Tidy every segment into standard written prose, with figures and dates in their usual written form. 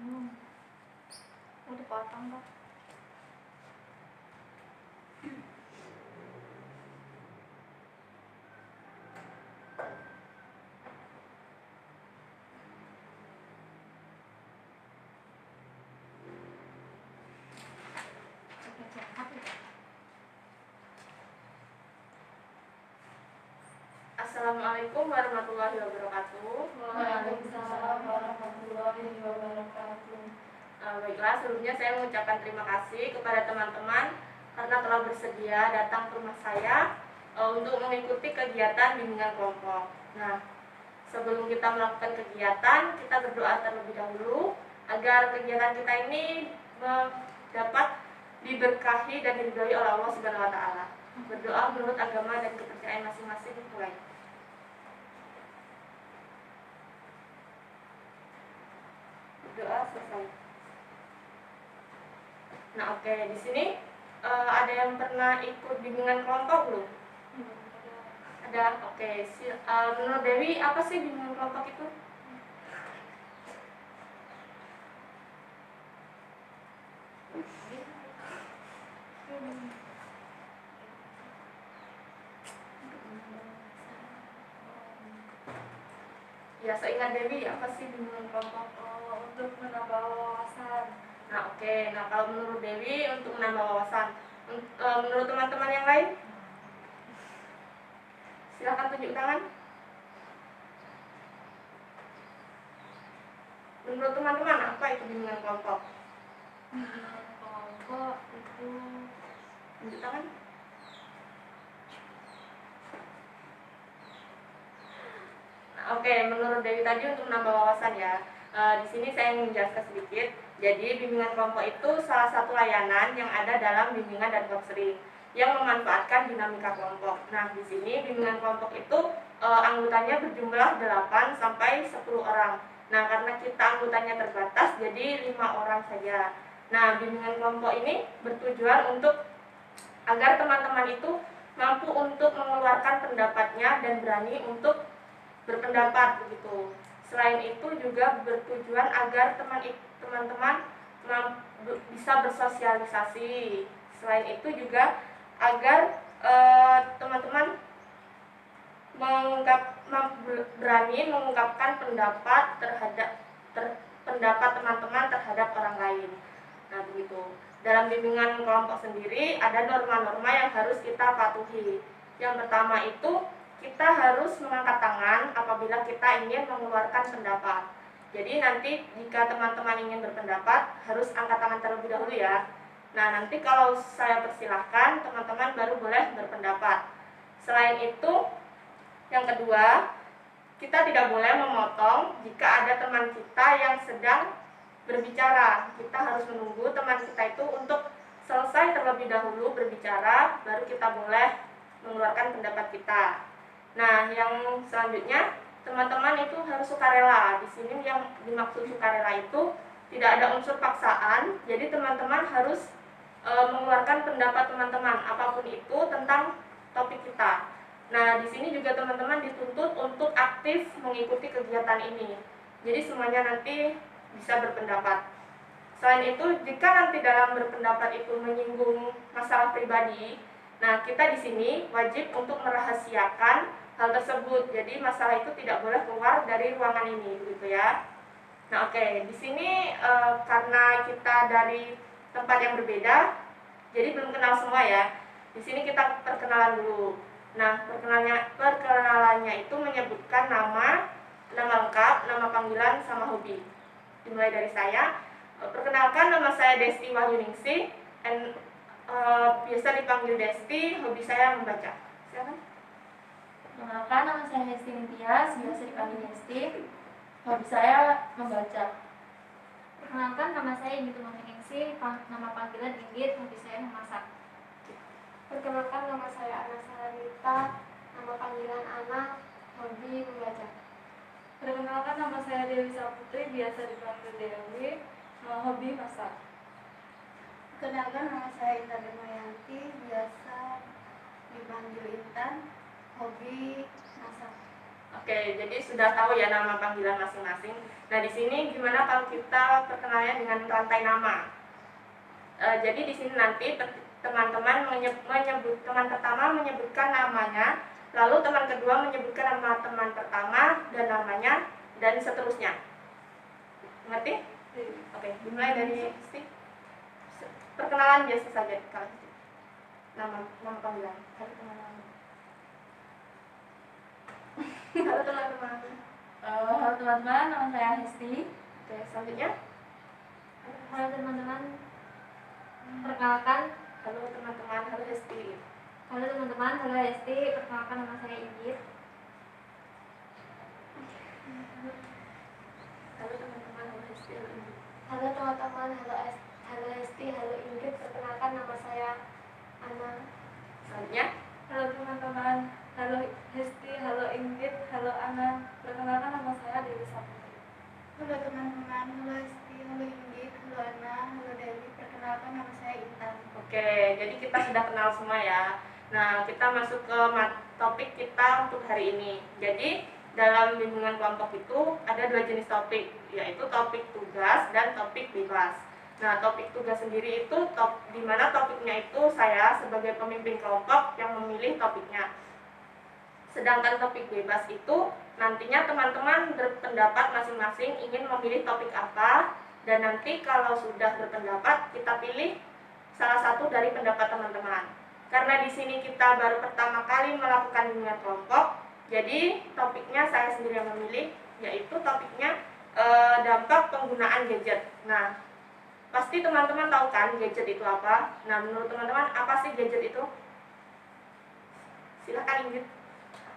Udah potong kok. Assalamualaikum warahmatullahi wabarakatuh. Waalaikumsalam warahmatullahi wabarakatuh. Baiklah, sebelumnya saya mengucapkan terima kasih kepada teman-teman karena telah bersedia datang ke rumah saya untuk mengikuti kegiatan bimbingan kelompok. Nah, sebelum kita melakukan kegiatan, kita berdoa terlebih dahulu agar kegiatan kita ini dapat diberkahi dan diridhoi oleh Allah Subhanahu wa taala. Berdoa menurut agama dan kepercayaan masing-masing. Mulai. Berdoa selesai. Nah, oke, di sini ada yang pernah ikut bimbingan kelompok belum? Ada. Oke. Menurut Dewi, apa sih bimbingan kelompok itu? Ya, seingat Dewi, apa sih bimbingan kelompok? Untuk menambah wawasan. Nah, oke. Nah, kalau menurut Dewi untuk menambah wawasan. Menurut teman-teman yang lain? Silakan tunjuk tangan. Menurut teman-teman, apa itu bimbingan kelompok? Bimbingan kelompok itu Tunjuk tangan. Nah, oke, menurut Dewi tadi untuk menambah wawasan ya. Di sini saya ingin menjelaskan sedikit. Jadi bimbingan kelompok itu salah satu layanan yang ada dalam bimbingan dan counseling yang memanfaatkan dinamika kelompok. Nah, di sini bimbingan kelompok itu anggotanya berjumlah 8 sampai 10 orang. Nah, karena kita anggotanya terbatas, jadi 5 orang saja. Nah, bimbingan kelompok ini bertujuan untuk agar teman-teman itu mampu untuk mengeluarkan pendapatnya dan berani untuk berpendapat begitu. Selain itu juga bertujuan agar teman-teman bisa bersosialisasi. Selain itu juga agar teman-teman berani mengungkapkan pendapat teman-teman terhadap orang lain. Nah, begitu. Dalam bimbingan kelompok sendiri ada norma-norma yang harus kita patuhi. Yang pertama itu kita harus mengangkat tangan apabila kita ingin mengeluarkan pendapat. Jadi nanti jika teman-teman ingin berpendapat harus angkat tangan terlebih dahulu ya. Nah, nanti kalau saya persilahkan teman-teman baru boleh berpendapat. Selain itu, yang kedua, kita tidak boleh memotong jika ada teman kita yang sedang berbicara. Kita harus menunggu teman kita itu untuk selesai terlebih dahulu berbicara, baru kita boleh mengeluarkan pendapat kita. Nah, yang selanjutnya, teman-teman itu harus sukarela. Di sini yang dimaksud sukarela itu tidak ada unsur paksaan, jadi teman-teman harus mengeluarkan pendapat teman-teman apapun itu tentang topik kita. Nah, di sini juga teman-teman dituntut untuk aktif mengikuti kegiatan ini. Jadi semuanya nanti bisa berpendapat. Selain itu, jika nanti dalam berpendapat itu menyinggung masalah pribadi, nah kita di sini wajib untuk merahasiakan hal tersebut. Jadi masalah itu tidak boleh keluar dari ruangan ini, begitu ya. Nah, oke, di sini karena kita dari tempat yang berbeda, jadi belum kenal semua ya. Di sini kita perkenalan dulu. Nah, perkenalannya itu menyebutkan nama lengkap, nama panggilan, sama hobi. Dimulai dari saya. Perkenalkan, nama saya Desti Wahyuningsih, biasa dipanggil Desti. Hobi saya membaca. Silakan. Perkenalkan, nama saya Hesti Nintias, biasa dipanggil Hesti. Hobi saya membaca. Perkenalkan, nama saya Inggit Wahyuningsih, nama panggilan Inggit, hobi saya memasak. Perkenalkan, nama saya Ana Saharita, nama panggilan Ana, hobi membaca. Perkenalkan, nama saya Dewi Saputri, biasa dipanggil Dewi, hobi masak. Perkenalkan, nama saya Intan Demayanti, biasa dipanggil Intan, hobi masak. Oke, jadi sudah tahu ya nama panggilan masing-masing. Nah, di sini gimana kalau kita perkenalannya dengan rantai nama? Jadi di sini nanti teman-teman menyebut teman pertama menyebutkan namanya, lalu teman kedua menyebutkan nama teman pertama dan namanya, dan seterusnya. Mengerti? Oke, dimulai dari Steve. Perkenalan biasa saja kalau nama panggilan. Halo teman-teman. Halo teman-teman. Halo teman-teman, nama saya Hesti. Oke, selanjutnya. Halo teman-teman, perkenalkan. Halo teman-teman, halo Hesti. Halo teman-teman, halo Hesti. Perkenalkan, nama saya Inggit. Halo teman-teman, halo Hesti, halo Indi. Halo teman-teman, halo Hesti, halo Ingrid. Perkenalkan nama saya Ana. Selanjutnya. Halo teman-teman, halo Hesti, halo Ingrid, halo Ana. Perkenalkan nama saya Dewi Saputri. Halo teman-teman, halo Hesti, halo Ingrid, halo Ana, halo Dewi. Perkenalkan nama saya Intan. Oke, jadi kita sudah kenal semua ya. Nah, kita masuk ke topik kita untuk hari ini. Jadi, dalam bimbingan kelompok itu ada 2 jenis topik, yaitu topik tugas dan topik bebas. Nah, topik tugas sendiri itu di mana topiknya itu saya sebagai pemimpin kelompok yang memilih topiknya. Sedangkan topik bebas itu nantinya teman-teman berpendapat masing-masing ingin memilih topik apa, dan nanti kalau sudah berpendapat kita pilih salah satu dari pendapat teman-teman. Karena di sini kita baru pertama kali melakukan bimbingan kelompok, jadi topiknya saya sendiri yang memilih, yaitu topiknya dampak penggunaan gadget. Nah, pasti teman-teman tahu kan gadget itu apa? Nah, menurut teman-teman apa sih gadget itu? Silakan Ingrid.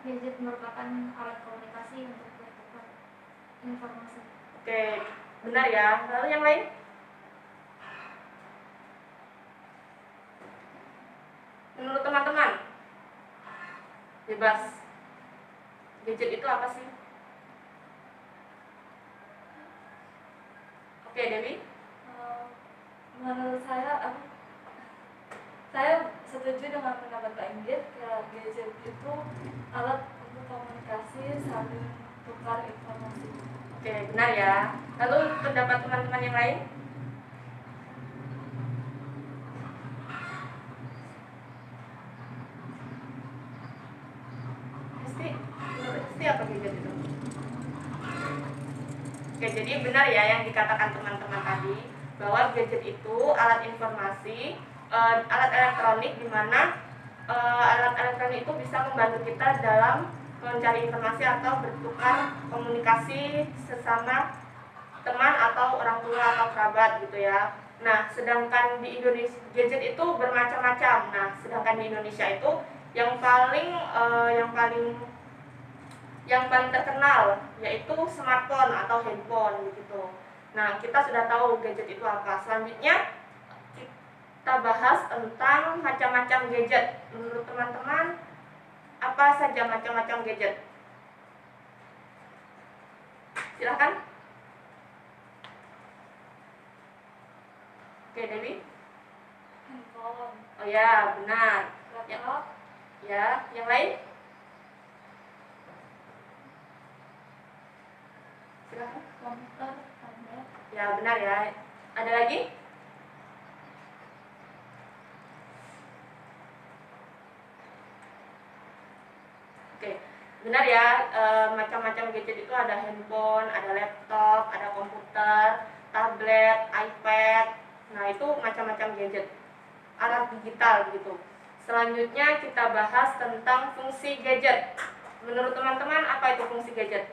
Gadget merupakan alat komunikasi untuk bertukar informasi. Oke, benar ya. Lalu yang lain? Menurut teman-teman, bebas, gadget itu apa sih? Oke, Dewi. Menurut saya setuju dengan pendapat Kak Ingrid. Gadget itu alat untuk komunikasi, saling tukar informasi. Oke, benar ya. Lalu pendapat teman-teman yang lain? Menurut Hesti apa gadget itu? Oke, jadi benar ya yang dikatakan teman-teman tadi, bahwa gadget itu alat informasi, alat elektronik, di mana alat elektronik itu bisa membantu kita dalam mencari informasi atau bertukar komunikasi sesama teman atau orang tua atau kerabat gitu ya. Nah, sedangkan di Indonesia gadget itu bermacam-macam. Nah, sedangkan di Indonesia itu yang paling terkenal yaitu smartphone atau handphone gitu. Nah, kita sudah tahu gadget itu apa. Selanjutnya kita bahas tentang macam-macam gadget. Menurut teman-teman, apa saja macam-macam gadget? Silahkan. Oke, Dewi. Handphone, Oh ya, benar. laptop, Ya, yang lain? Silahkan. Komputer, tablet. Ya, benar ya. Ada lagi? Oke, benar ya. Macam-macam gadget itu ada handphone, ada laptop, ada komputer, tablet, iPad. Nah, itu macam-macam gadget, alat digital gitu. Selanjutnya kita bahas tentang fungsi gadget. Menurut teman-teman, apa itu fungsi gadget?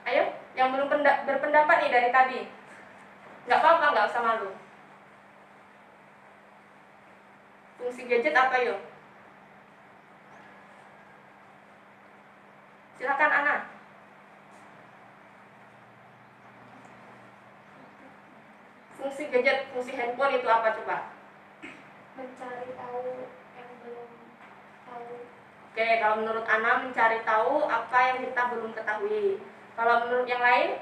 Ayo, yang belum berpendapat nih dari tadi. Nggak apa-apa, nggak usah malu. Fungsi gadget apa yuk? Silakan Ana. Fungsi gadget, fungsi handphone itu apa coba? Mencari tahu yang belum tahu. Oke, kalau menurut Ana mencari tahu apa yang kita belum ketahui. Kalau menurut yang lain?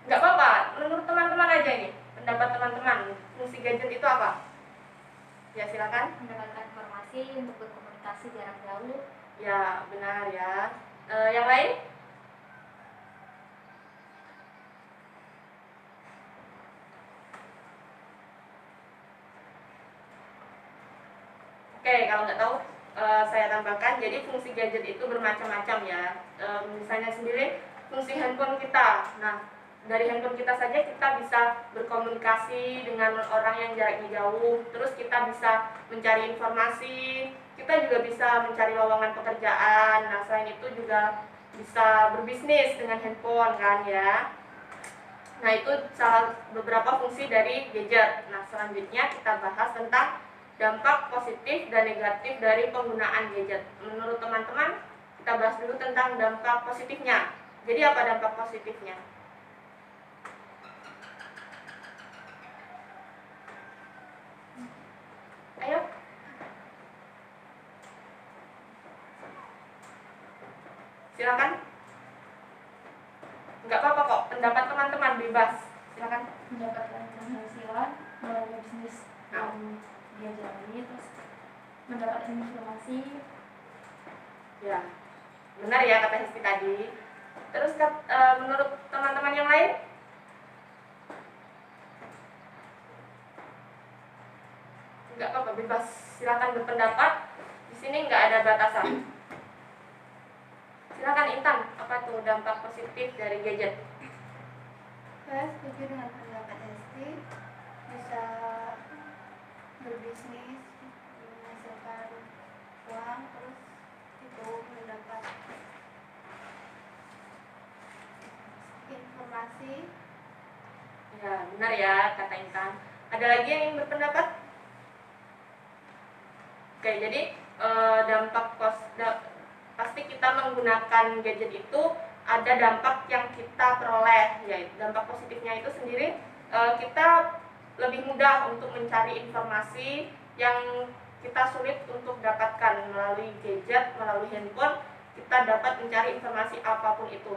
Nggak apa-apa, menurut teman-teman aja ini pendapat teman-teman, fungsi gadget itu apa? Ya, silakan. Mendapatkan informasi untuk berkomunikasi jarak jauh. Ya, benar ya. Yang lain? Oke, kalau nggak tahu saya tambahkan. Jadi fungsi gadget itu bermacam-macam ya. Misalnya sendiri fungsi handphone kita. Nah, dari handphone kita saja kita bisa berkomunikasi dengan orang yang jaraknya jauh. Terus kita bisa mencari informasi. Kita juga bisa mencari lowongan pekerjaan. Nah, selain itu juga bisa berbisnis dengan handphone kan ya. Nah, itu beberapa fungsi dari gadget. Nah, selanjutnya kita bahas tentang dampak positif dan negatif dari penggunaan gadget. Menurut teman-teman, kita bahas dulu tentang dampak positifnya. Jadi apa dampak positifnya? Ayo. Silakan. Enggak apa-apa kok, pendapat teman-teman bebas. Silakan. Mendapatkan penghasilan melalui bisnis yang dia jalani, terus mendapatkan informasi. Ya, benar ya kata Hesti tadi. Terus menurut teman-teman yang lain? Enggak apa-apa, bebas. Silakan berpendapat. Di sini enggak ada batasan. Silakan Intan, apa tuh dampak positif dari gadget? Saya setuju dengan pendapat Hesti, bisa berbisnis, menghasilkan uang, terus itu mendapat informasi. Ya, benar ya kata Intan. Ada lagi yang ingin berpendapat? Oke, jadi pasti kita menggunakan gadget itu ada dampak yang kita peroleh, yaitu dampak positifnya itu sendiri kita lebih mudah untuk mencari informasi yang kita sulit untuk dapatkan melalui gadget, melalui handphone. Kita dapat mencari informasi apapun itu,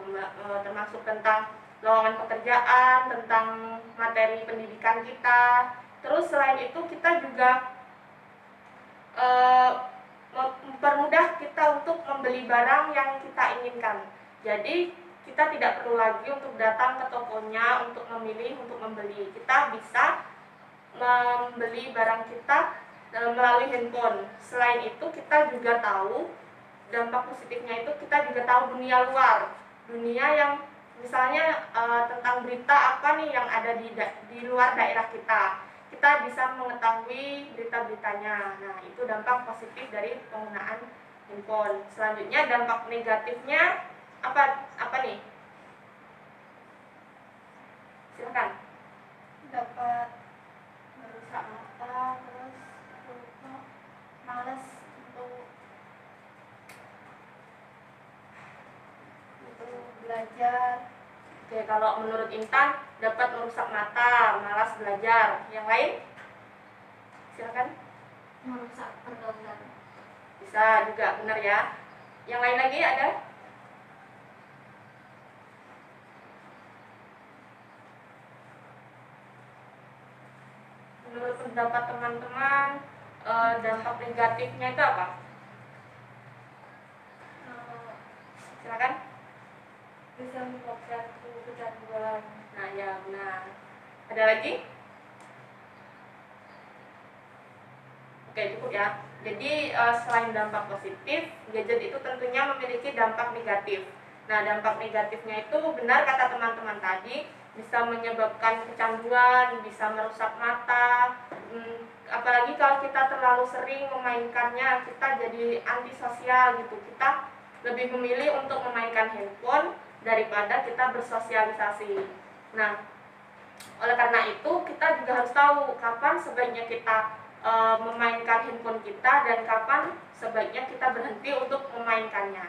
termasuk tentang lowongan pekerjaan, tentang materi pendidikan kita. Terus selain itu kita juga mempermudah kita untuk membeli barang yang kita inginkan. Jadi kita tidak perlu lagi untuk datang ke tokonya untuk memilih, untuk membeli. Kita bisa membeli barang kita melalui handphone. Selain itu kita juga tahu dampak positifnya itu, kita juga tahu dunia luar, dunia yang misalnya tentang berita apa nih yang ada di luar daerah kita. Kita bisa mengetahui berita-beritanya. Nah, itu dampak positif dari penggunaan handphone. Selanjutnya dampak negatifnya apa nih? Silakan. Dapat merusak mata, terus malas untuk belajar. Oke, kalau menurut Intan dapat merusak mata, malas belajar. Yang lain? Silakan. Merusak pergaulan. Bisa juga, benar ya. Yang lain lagi ada? Menurut pendapat teman-teman, dampak negatifnya itu apa? Silakan. Bisa menyebabkan kecanduan. Nah, ya benar. Ada lagi? Oke, cukup ya. Jadi selain dampak positif, gadget itu tentunya memiliki dampak negatif. Nah, dampak negatifnya itu benar kata teman-teman tadi, bisa menyebabkan kecanduan, bisa merusak mata. Apalagi kalau kita terlalu sering memainkannya, kita jadi antisosial gitu. Kita lebih memilih untuk memainkan handphone daripada kita bersosialisasi. Nah, oleh karena itu kita juga harus tahu kapan sebaiknya kita memainkan handphone kita dan kapan sebaiknya kita berhenti untuk memainkannya.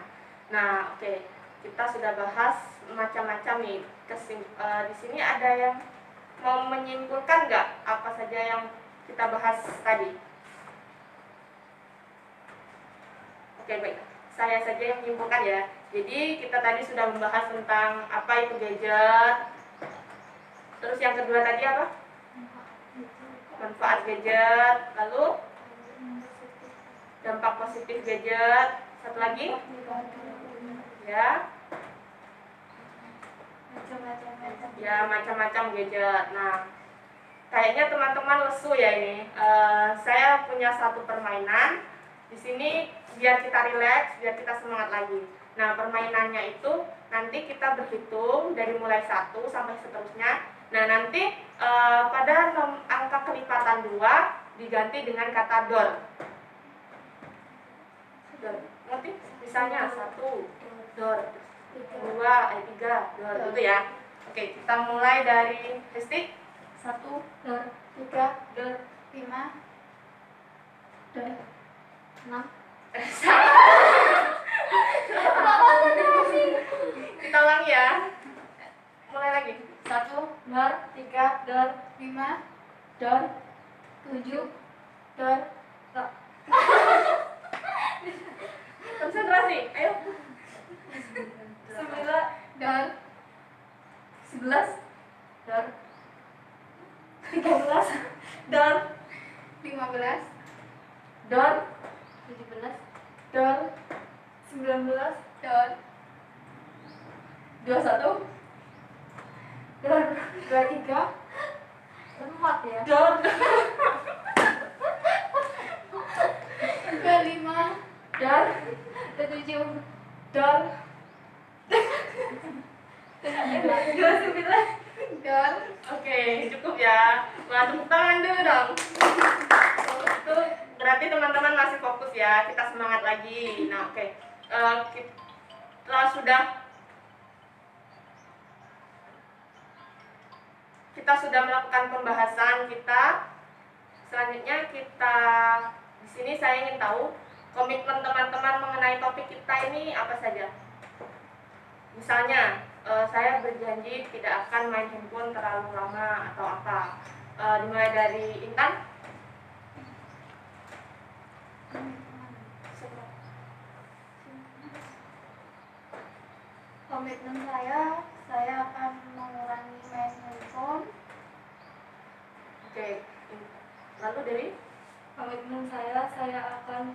Nah, oke, kita sudah bahas macam-macam nih. Di sini ada yang mau menyimpulkan nggak apa saja yang kita bahas tadi? Oke, baik. Saya saja yang menyimpulkan ya. Jadi kita tadi sudah membahas tentang apa itu gadget. Terus yang kedua tadi apa? manfaat gadget, lalu dampak positif gadget, satu lagi ya, macam-macam gadget. Nah, kayaknya teman-teman lesu ya ini. Saya punya satu permainan di sini biar kita rileks, biar kita semangat lagi. Nah, permainannya itu nanti kita berhitung dari mulai 1 sampai seterusnya. Nah, nanti pada angka kelipatan 2 diganti dengan kata door. Ngerti? Misalnya 1 door, 3 door gitu ya. Oke, kita mulai dari Hesti. 1 door, 3 door, 5 door, 6. Kita ulangi ya. Mulai lagi. 1 door, 3 door, 5 door, 7 door, Konsentrasi, ayo. 9 door, 11 door, 13 door, 15 door, 17 door, 19 door 21 door, 23 4 ya, Door. 25 door, 27 door, 29 door Oke, cukup ya. Wah, tepuk tangan dulu dong. Itu berarti teman-teman masih fokus ya. Kita semangat lagi. Nah, oke. Kita sudah melakukan pembahasan kita. Selanjutnya di sini saya ingin tahu komitmen teman-teman mengenai topik kita ini apa saja. Misalnya, saya berjanji tidak akan main handphone terlalu lama atau apa. Dimulai dari Intan. komitmen saya akan mengurangi main handphone. Oke. Lalu dari Komitmen saya akan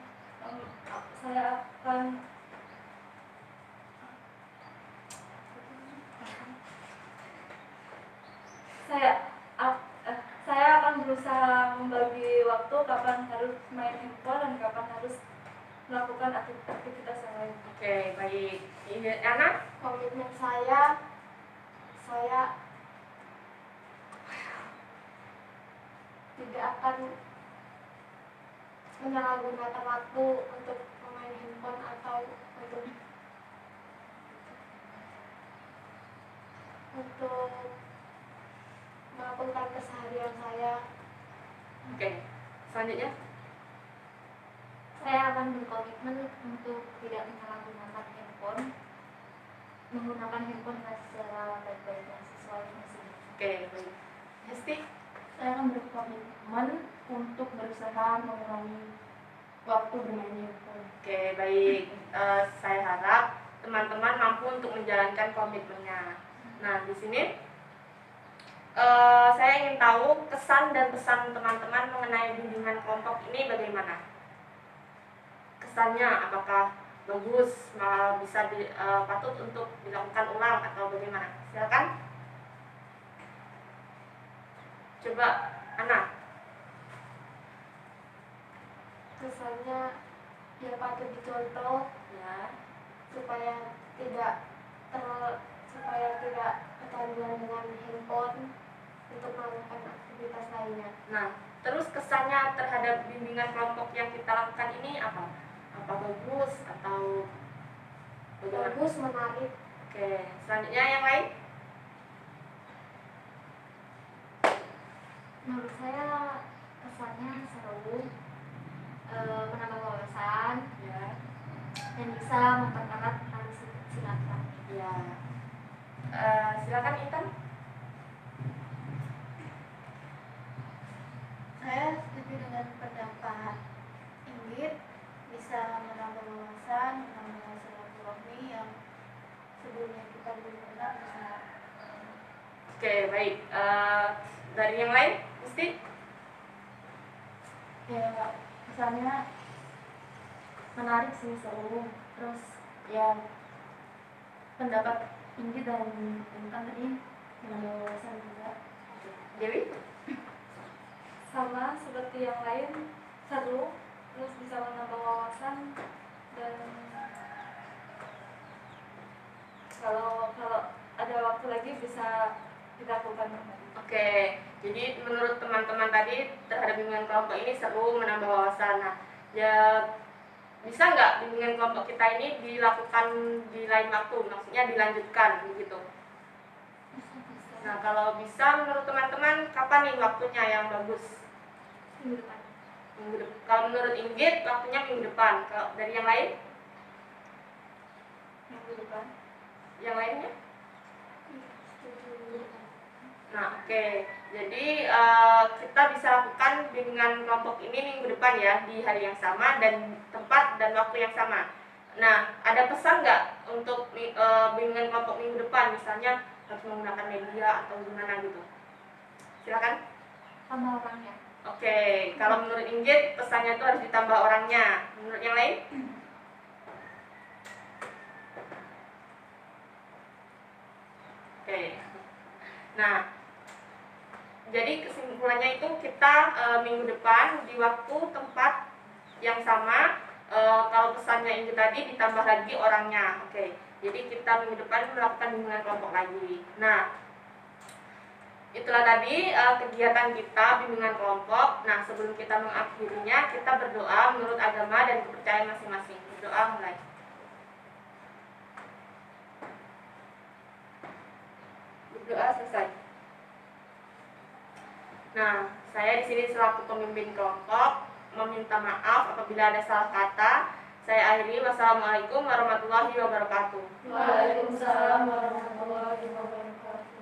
saya akan berusaha membagi waktu kapan harus main handphone dan kapan harus melakukan aktivitas yang lain. Oke, baik. Ini Ana? Komitmen saya tidak akan menyalahgunakan waktu untuk memain handphone atau untuk melakukan keseharian saya. Oke. Selanjutnya? saya akan berkomitmen untuk tidak menyalahgunakan handphone, menggunakan handphone secara baik-baiknya sesuai fungsinya. Oke, baik. Hesti? Saya akan berkomitmen untuk berusaha mengurangi waktu bermain handphone. Oke, baik. Saya harap teman-teman mampu untuk menjalankan komitmennya. Nah, di sini saya ingin tahu kesan dan pesan teman-teman mengenai bimbingan kelompok ini bagaimana? Kesannya apakah bagus, bisa patut untuk dilakukan ulang atau bagaimana? Silakan. Coba Ana. Kesannya dia patut dicontoh Ya. supaya tidak kecanduan dengan handphone untuk melakukan aktivitas lainnya. Nah, terus kesannya terhadap bimbingan kelompok yang kita lakukan ini apa? Apa bagus atau bagaimana? Bagus, menarik. Oke, selanjutnya yang lain? Menurut saya kesannya seru, menambah wawasan, Ya. dan bisa mempererat tali silaturahmi. Ya. Silakan Intan. Saya setuju dengan pendapat Inggit, bisa menambah wawasan, menambah silaturahmi yang sebelumnya kita belum pernah bisa. Oke, baik. Dari yang lain, Gusti? Ya kesannya menarik sih, seru, terus ya pendapat tinggi dan kan tadi menambah wawasan juga. Dewi? Sama seperti yang lain, seru, terus bisa menambah wawasan, dan kalau ada waktu lagi bisa dilakukan kembali. Oke, jadi menurut teman-teman tadi terhadap bimbingan kelompok ini seru, menambah wawasan. Nah, ya bisa nggak bimbingan kelompok kita ini dilakukan di lain waktu, maksudnya dilanjutkan begitu? Nah, kalau bisa menurut teman-teman kapan nih waktunya yang bagus? Minggu depan. Kalau menurut Inggit waktunya minggu depan. Kalau dari yang lain? Minggu depan. Yang lainnya? Nah, oke. Jadi kita bisa lakukan bimbingan kelompok ini minggu depan ya, di hari yang sama dan tempat dan waktu yang sama. Nah, ada pesan nggak untuk bimbingan kelompok minggu depan, misalnya harus menggunakan media atau gimana gitu? Silakan. Sama orangnya. Oke, kalau menurut Inggit pesannya itu harus ditambah orangnya. Menurut yang lain? Oke. Nah, jadi kesimpulannya itu kita minggu depan di waktu tempat yang sama, kalau pesannya Inggit tadi ditambah lagi orangnya. Oke. Jadi kita minggu depan melakukan bimbingan kelompok lagi. Nah, itulah tadi kegiatan kita bimbingan kelompok. Nah, sebelum kita mengakhirinya, kita berdoa menurut agama dan kepercayaan masing-masing. Berdoa mulai. Berdoa selesai. Nah, saya di sini selaku pemimpin kelompok meminta maaf apabila ada salah kata. Saya akhiri. Wassalamualaikum warahmatullahi wabarakatuh. Waalaikumsalam warahmatullahi wabarakatuh.